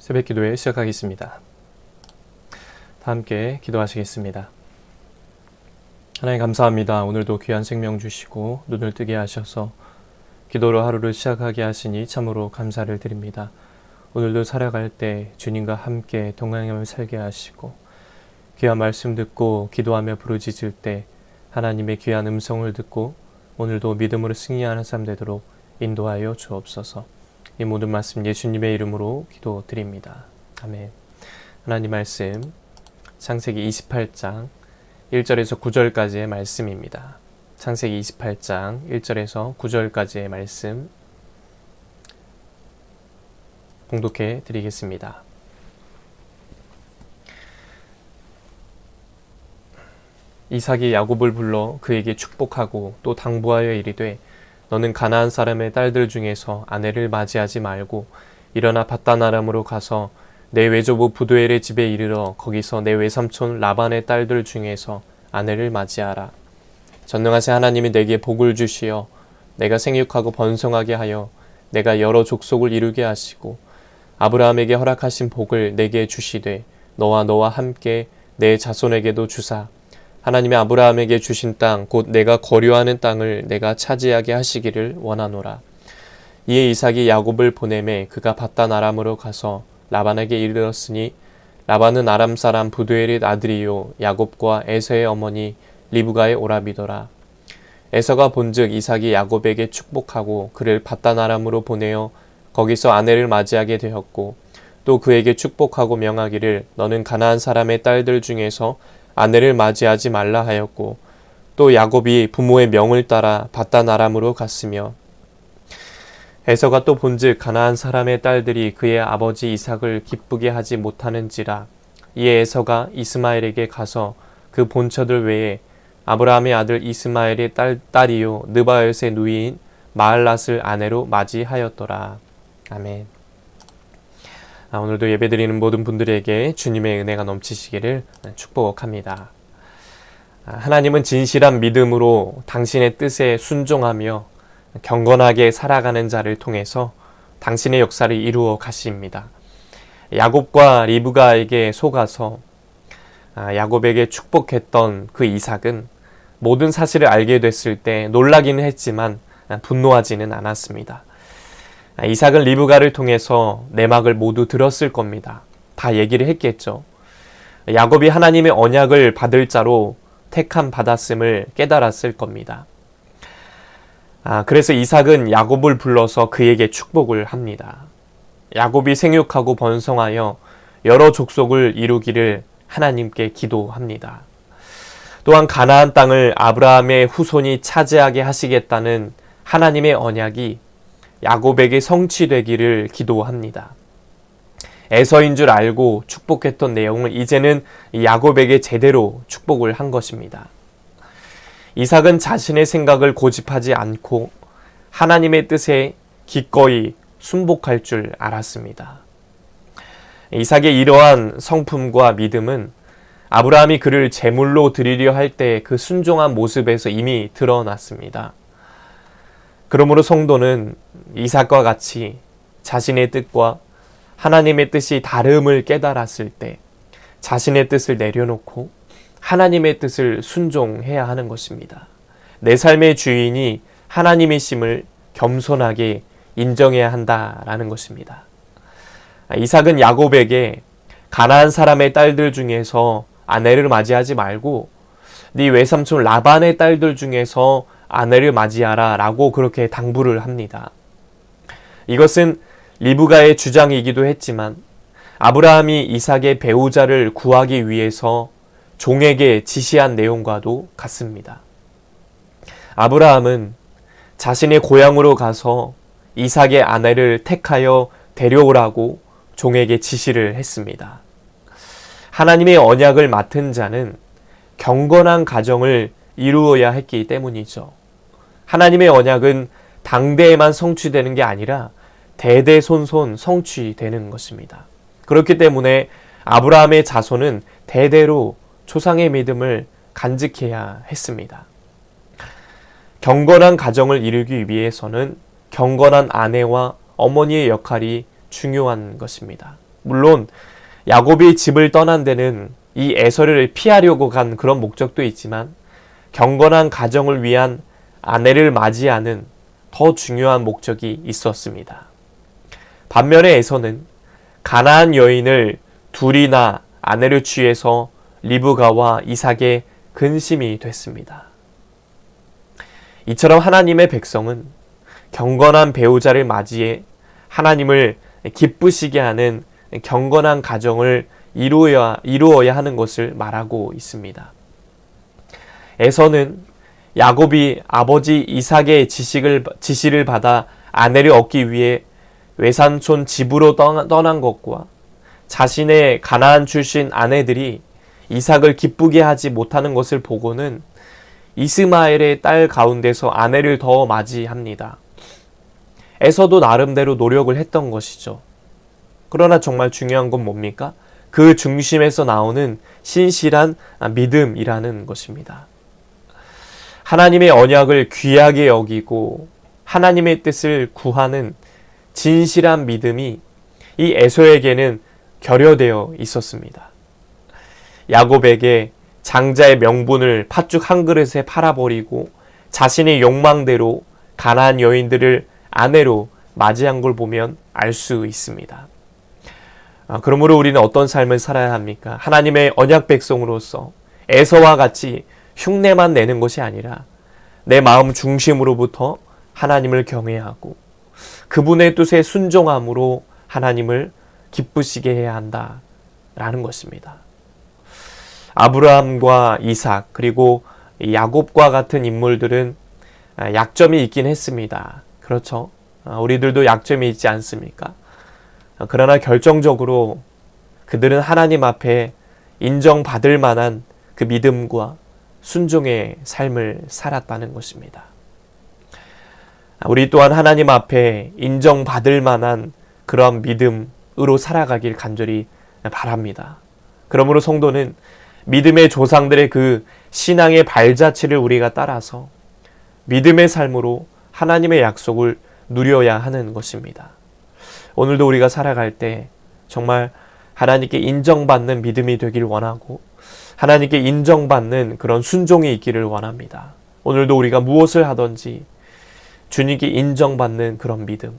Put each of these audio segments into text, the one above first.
새벽기도회 시작하겠습니다. 다 함께 기도하시겠습니다. 하나님 감사합니다. 오늘도 귀한 생명 주시고 눈을 뜨게 하셔서 기도로 하루를 시작하게 하시니 참으로 감사를 드립니다. 오늘도 살아갈 때 주님과 함께 동행하며 살게 하시고 귀한 말씀 듣고 기도하며 부르짖을 때 하나님의 귀한 음성을 듣고 오늘도 믿음으로 승리하는 삶 되도록 인도하여 주옵소서. 이 모든 말씀 예수님의 이름으로 기도드립니다. 아멘. 하나님 말씀 창세기 28장 1절에서 9절까지의 말씀입니다. 창세기 28장 1절에서 9절까지의 말씀 봉독해 드리겠습니다. 이삭이 야곱을 불러 그에게 축복하고 또 당부하여 이르되 너는 가나안 사람의 딸들 중에서 아내를 맞이하지 말고 일어나 밧단 아람으로 가서 내 외조부 부두엘의 집에 이르러 거기서 내 외삼촌 라반의 딸들 중에서 아내를 맞이하라. 전능하신 하나님이 내게 복을 주시어 내가 생육하고 번성하게 하여 내가 여러 족속을 이루게 하시고 아브라함에게 허락하신 복을 내게 주시되 너와 함께 내 자손에게도 주사 하나님이 아브라함에게 주신 땅 곧 내가 거류하는 땅을 내가 차지하게 하시기를 원하노라. 이에 이삭이 야곱을 보내매 그가 밧단 아람으로 가서 라반에게 이르렀으니 라반은 아람 사람 부두엘의 아들이요 야곱과 에서의 어머니 리브가의 오라비더라. 에서가 본즉 이삭이 야곱에게 축복하고 그를 밧단 아람으로 보내어 거기서 아내를 맞이하게 되었고 또 그에게 축복하고 명하기를 너는 가나안 사람의 딸들 중에서 아내를 맞이하지 말라 하였고 또 야곱이 부모의 명을 따라 밧단 아람으로 갔으며 에서가 또 본즉 가나안 사람의 딸들이 그의 아버지 이삭을 기쁘게 하지 못하는지라. 이에 에서가 이스마엘에게 가서 그 본처들 외에 아브라함의 아들 이스마엘의 딸이요 느바옅의 누이인 마을랏을 아내로 맞이하였더라. 아멘. 오늘도 예배드리는 모든 분들에게 주님의 은혜가 넘치시기를 축복합니다. 하나님은 진실한 믿음으로 당신의 뜻에 순종하며 경건하게 살아가는 자를 통해서 당신의 역사를 이루어 가십니다. 야곱과 리브가에게 속아서 야곱에게 축복했던 그 이삭은 모든 사실을 알게 됐을 때 놀라기는 했지만 분노하지는 않았습니다. 이삭은 리브가를 통해서 내막을 모두 들었을 겁니다. 다 얘기를 했겠죠. 야곱이 하나님의 언약을 받을 자로 택함 받았음을 깨달았을 겁니다. 그래서 이삭은 야곱을 불러서 그에게 축복을 합니다. 야곱이 생육하고 번성하여 여러 족속을 이루기를 하나님께 기도합니다. 또한 가나안 땅을 아브라함의 후손이 차지하게 하시겠다는 하나님의 언약이 야곱에게 성취되기를 기도합니다. 에서인 줄 알고 축복했던 내용을 이제는 야곱에게 제대로 축복을 한 것입니다. 이삭은 자신의 생각을 고집하지 않고 하나님의 뜻에 기꺼이 순복할 줄 알았습니다. 이삭의 이러한 성품과 믿음은 아브라함이 그를 제물로 드리려 할 때 그 순종한 모습에서 이미 드러났습니다. 그러므로 성도는 이삭과 같이 자신의 뜻과 하나님의 뜻이 다름을 깨달았을 때 자신의 뜻을 내려놓고 하나님의 뜻을 순종해야 하는 것입니다. 내 삶의 주인이 하나님이심을 겸손하게 인정해야 한다라는 것입니다. 이삭은 야곱에게 가나안 사람의 딸들 중에서 아내를 맞이하지 말고 네 외삼촌 라반의 딸들 중에서 아내를 맞이하라 라고 그렇게 당부를 합니다. 이것은 리브가의 주장이기도 했지만 아브라함이 이삭의 배우자를 구하기 위해서 종에게 지시한 내용과도 같습니다. 아브라함은 자신의 고향으로 가서 이삭의 아내를 택하여 데려오라고 종에게 지시를 했습니다. 하나님의 언약을 맡은 자는 경건한 가정을 이루어야 했기 때문이죠. 하나님의 언약은 당대에만 성취되는 게 아니라 대대손손 성취되는 것입니다. 그렇기 때문에 아브라함의 자손은 대대로 조상의 믿음을 간직해야 했습니다. 경건한 가정을 이루기 위해서는 경건한 아내와 어머니의 역할이 중요한 것입니다. 물론 야곱이 집을 떠난 데는 이 에서를 피하려고 간 그런 목적도 있지만 경건한 가정을 위한 아내를 맞이하는 더 중요한 목적이 있었습니다. 반면에 에서는 가나안 여인을 둘이나 아내를 취해서 리브가와 이삭의 근심이 됐습니다. 이처럼 하나님의 백성은 경건한 배우자를 맞이해 하나님을 기쁘시게 하는 경건한 가정을 이루어야 하는 것을 말하고 있습니다. 에서는 야곱이 아버지 이삭의 지시를 받아 아내를 얻기 위해 외삼촌 집으로 떠난 것과 자신의 가나안 출신 아내들이 이삭을 기쁘게 하지 못하는 것을 보고는 이스마엘의 딸 가운데서 아내를 더 맞이합니다. 에서도 나름대로 노력을 했던 것이죠. 그러나 정말 중요한 건 뭡니까? 그 중심에서 나오는 신실한 믿음이라는 것입니다. 하나님의 언약을 귀하게 여기고 하나님의 뜻을 구하는 진실한 믿음이 이 에서에게는 결여되어 있었습니다. 야곱에게 장자의 명분을 팥죽 한 그릇에 팔아버리고 자신의 욕망대로 가나안 여인들을 아내로 맞이한 걸 보면 알 수 있습니다. 그러므로 우리는 어떤 삶을 살아야 합니까? 하나님의 언약 백성으로서 에서와 같이 흉내만 내는 것이 아니라 내 마음 중심으로부터 하나님을 경외하고 그분의 뜻에 순종함으로 하나님을 기쁘시게 해야 한다라는 것입니다. 아브라함과 이삭 그리고 야곱과 같은 인물들은 약점이 있긴 했습니다. 그렇죠? 우리들도 약점이 있지 않습니까? 그러나 결정적으로 그들은 하나님 앞에 인정받을 만한 그 믿음과 순종의 삶을 살았다는 것입니다. 우리 또한 하나님 앞에 인정받을 만한 그런 믿음으로 살아가길 간절히 바랍니다. 그러므로 성도는 믿음의 조상들의 그 신앙의 발자취를 우리가 따라서 믿음의 삶으로 하나님의 약속을 누려야 하는 것입니다. 오늘도 우리가 살아갈 때 정말 하나님께 인정받는 믿음이 되길 원하고 하나님께 인정받는 그런 순종이 있기를 원합니다. 오늘도 우리가 무엇을 하든지 주님께 인정받는 그런 믿음,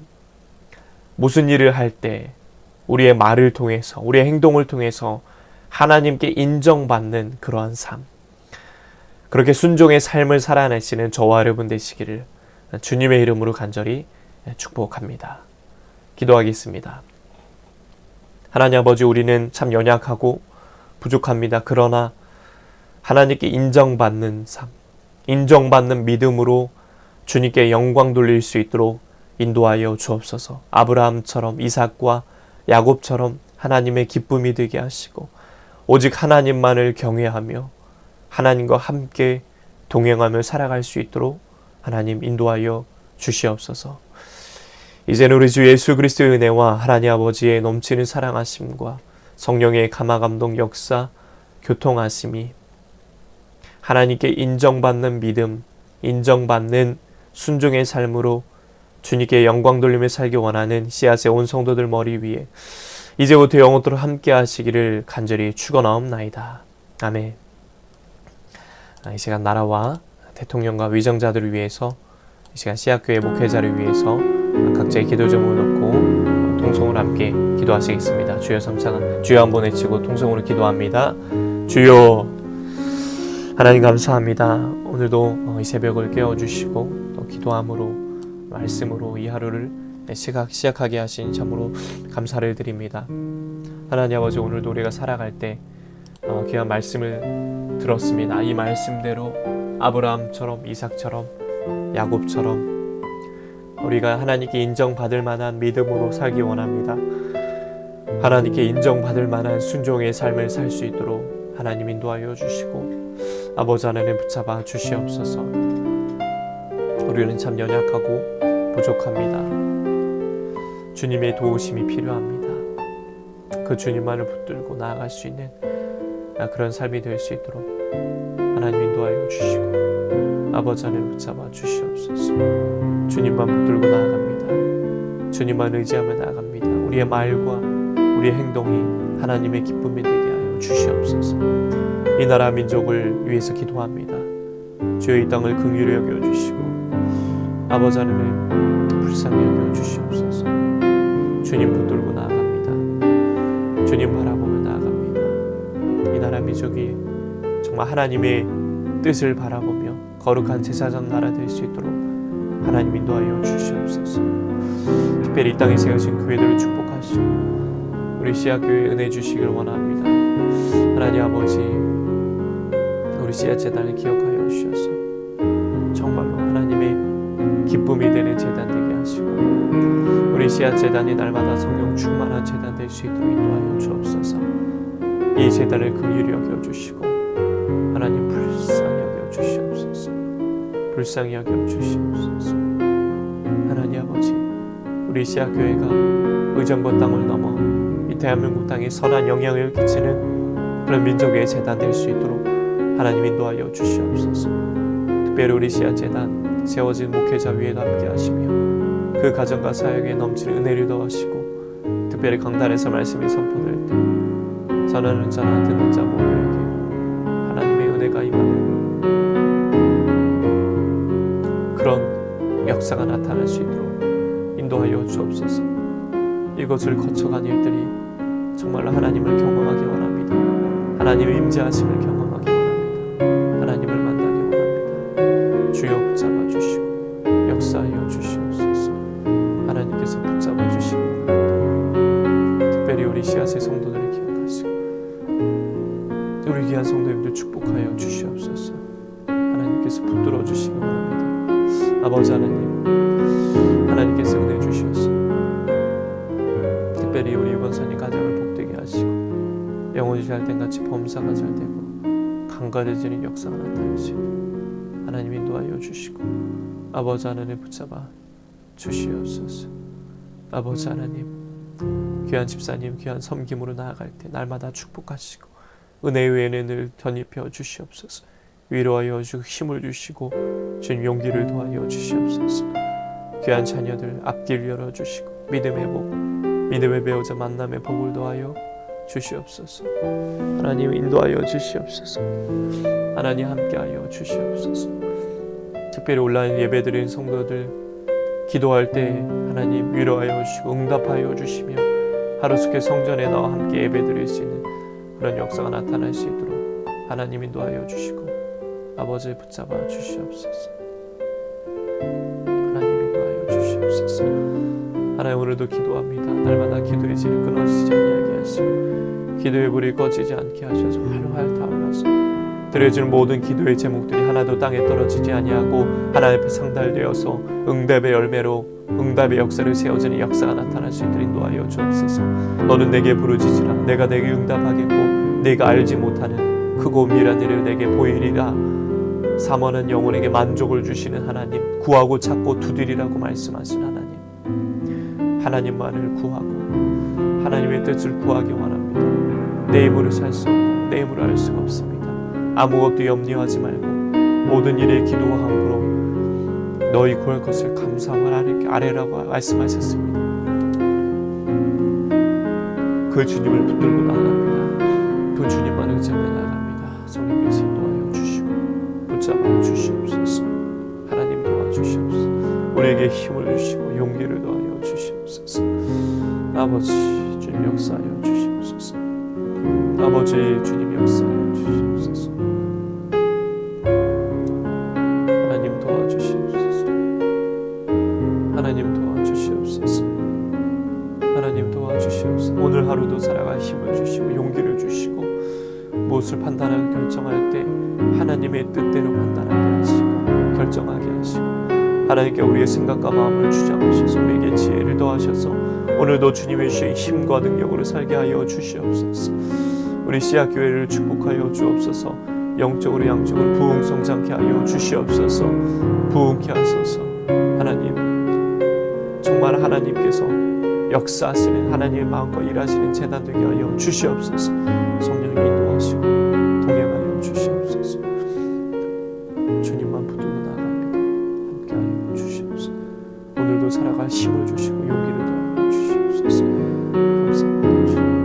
무슨 일을 할 때 우리의 말을 통해서 우리의 행동을 통해서 하나님께 인정받는 그러한 삶, 그렇게 순종의 삶을 살아내시는 저와 여러분 되시기를 주님의 이름으로 간절히 축복합니다. 기도하겠습니다. 하나님 아버지, 우리는 참 연약하고 부족합니다. 그러나 하나님께 인정받는 삶, 인정받는 믿음으로 주님께 영광 돌릴 수 있도록 인도하여 주옵소서. 아브라함처럼 이삭과 야곱처럼 하나님의 기쁨이 되게 하시고 오직 하나님만을 경외하며 하나님과 함께 동행하며 살아갈 수 있도록 하나님 인도하여 주시옵소서. 이제는 우리 주 예수 그리스도의 은혜와 하나님 아버지의 넘치는 사랑하심과 성령의 감화감동 역사 교통하심이 하나님께 인정받는 믿음, 인정받는 순종의 삶으로 주님께 영광 돌리며 살기 원하는 씨앗의 온 성도들 머리 위에 이제부터 영원토록 함께 하시기를 간절히 축원하옵나이다. 아멘. 이 시간 나라와 대통령과 위정자들을 위해서 이 시간 씨앗교회 목회자를 위해서 각자의 기도 제목을 놓고 통성으로 함께 기도하시겠습니다. 주여 삼사가 주여 한번 외치고 통성으로 기도합니다. 주여. 하나님 감사합니다. 오늘도 이 새벽을 깨워주시고 또 기도함으로 말씀으로 이 하루를 시작하게 하신 참으로 감사를 드립니다. 하나님 아버지, 오늘도 우리가 살아갈 때 귀한 말씀을 들었습니다. 이 말씀대로 아브라함처럼 이삭처럼 야곱처럼 우리가 하나님께 인정받을 만한 믿음으로 살기 원합니다. 하나님께 인정받을 만한 순종의 삶을 살 수 있도록 하나님 인도하여 주시고 아버지 하나님 붙잡아 주시옵소서. 우리는 참 연약하고 부족합니다. 주님의 도우심이 필요합니다. 그 주님만을 붙들고 나아갈 수 있는 그런 삶이 될 수 있도록 하나님 인도하여 주시고 아버지 하나님 붙잡아 주시옵소서. 주님만 붙들고 나아갑니다. 주님만 의지하며 나아갑니다. 우리의 말과 우리의 행동이 하나님의 기쁨이 되게 하여 주시옵소서. 이 나라 민족을 위해서 기도합니다. 주여 이 땅을 긍휼히 여겨주시고 아버지 하나님 불쌍히 여겨주시옵소서. 주님 붙들고 나아갑니다. 주님 바라보며 나아갑니다. 이 나라 민족이 정말 하나님의 뜻을 바라보며 거룩한 제사장 나라 될 수 있도록 하나님 인도하여 주시옵소서. 특별히 이 땅에 세워진 교회들을 축복하시고 우리 씨앗교회에 은혜 주시길 원합니다. 하나님 아버지 우리 씨앗재단을 기억하여 주셔서 정말로 하나님의 기쁨이 되는 재단 되게 하시고 우리 씨앗재단이 날마다 성령 충만한 재단 될 수 있도록 인도하여 주옵소서. 이 재단을 긍휼히 여겨주시고 하나님 불쌍히 여겨주시옵소서. 불쌍히 여겨주시옵소서. 하나님 아버지 우리 씨앗교회가 의정부 땅을 넘어 이 대한민국 땅에 선한 영향을 끼치는 그런 민족의 재단 될 수 있도록 하나님 인도하여 주시옵소서. 특별히 우리 씨앗재단 세워진 목회자 위에도 함께 하시며 그 가정과 사역에 넘치는 은혜를 더하시고 특별히 강단에서 말씀이 선포될 때 전하는 자나 듣는 자 모두에게 하나님의 은혜가 임하는 그런 역사가 나타날 수 있도록 인도하여 주옵소서. 이것을 거쳐간 일들이 정말로 하나님을 경험하기 원합니다. 하나님의 임재하심을 경험하기 원합니다. 하나님을 만나기 원합니다. 주여 붙잡아 주시고 역사하여 주시옵소서. 하나님께서 붙잡아 주시기 원합니다. 특별히 우리 씨앗의 성도들을 기억하시고 우리 귀한 성도님들 축복하여 주시옵소서. 하나님께서 붙들어 주시기 원합니다. 아버지 하나님께서 은혜 주셔서 특별히 우리 유건사님 가정을 복되게 하시고 영혼이 잘된 같이 범사가 잘되고 강건해지는 역사가 나타나시고 하나님 인도하여 주시고 아버지 하나님 붙잡아 주시옵소서. 아버지 하나님 귀한 집사님 귀한 섬김으로 나아갈 때 날마다 축복하시고 은혜 위에는 늘 덧입혀 주시옵소서. 위로하여 주시고 힘을 주시고 주님 용기를 더하여 주시옵소서. 귀한 자녀들 앞길 열어주시고 믿음의 복 믿음의 배우자 만남의 복을 더하여 주시옵소서. 하나님 인도하여 주시옵소서. 하나님 함께하여 주시옵소서. 특별히 온라인 예배드리는 성도들 기도할 때 하나님 위로하여 주시고 응답하여 주시며 하루속에 성전에 나와 함께 예배드릴 수 있는 그런 역사가 나타날 수 있도록 하나님 인도하여 주시고 아버지 붙잡아 주시옵소서. 하나님 인도하여 주시옵소서. 하나님 오늘도 기도합니다. 날마다 기도의 질이 끊어지지 아니하게 하시고 기도의 불이 꺼지지 않게 하셔서 활활 타올라서 드려지는 모든 기도의 제목들이 하나도 땅에 떨어지지 아니하고 하나님 앞에 상달되어서 응답의 열매로 응답의 역사를 세워지는 역사가 나타날 수 있도록 인도하여 주옵소서. 너는 내게 부르짖으라 내가 내게 응답하겠고 내가 알지 못하는 크고 미란 일을 내게 보이리라. 사모하는 영혼에게 만족을 주시는 하나님, 구하고 찾고 두드리라고 말씀하신 하나님, 하나님만을 구하고 하나님의 뜻을 구하기 원합니다. 내 힘으로 살 수 없고 내 힘으로 할 수가 없습니다. 아무것도 염려하지 말고 모든 일에 기도와 함으로 너희 구할 것을 감사하고 아뢰라고 말씀하셨습니다. 그 주님을 붙들고 나갑니다. 그 주님만 의지하며 나갑니다. 성령께서 인도하여 주시고 붙잡아 주시옵소서. 하나님 도와주시옵소서. 우리에게 힘을 주시고 용기를 더하여 주시옵소서. 아버지 주님 역사하여 주시옵소서. 아버지 주님 역사하여 주시옵소서. 하나님 도와주시옵소서. 하나님 도와주시옵소서. 하나님 도와주시옵소서. 오늘 하루도 살아갈 힘을 주시고 용기를 주시고 무엇을 판단하고 결정할 때 하나님의 뜻대로 판단하게 하시고 결정하게 하시고 하나님께 우리의 생각과 마음을 주장하셔서 우리에게 지혜를 더하셔서 오늘도 주님의 주신 힘과 능력으로 살게 하여 주시옵소서. 우리 씨앗교회를 축복하여 주옵소서. 영적으로 양적으로 부흥성장케 하여 주시옵소서. 부흥케 하소서. 하나님 정말 하나님께서 역사하시는 하나님의 마음과 일하시는 재단 되게 하여 주시옵소서. 성령님 인도하시고 동행하여 주시옵소서. 주님만 붙들고 나아갑니다. 함께하여 주시옵소서. 오늘도 살아갈 힘을 주시고 용기를 더하여 주시옵소서. 감사합니다.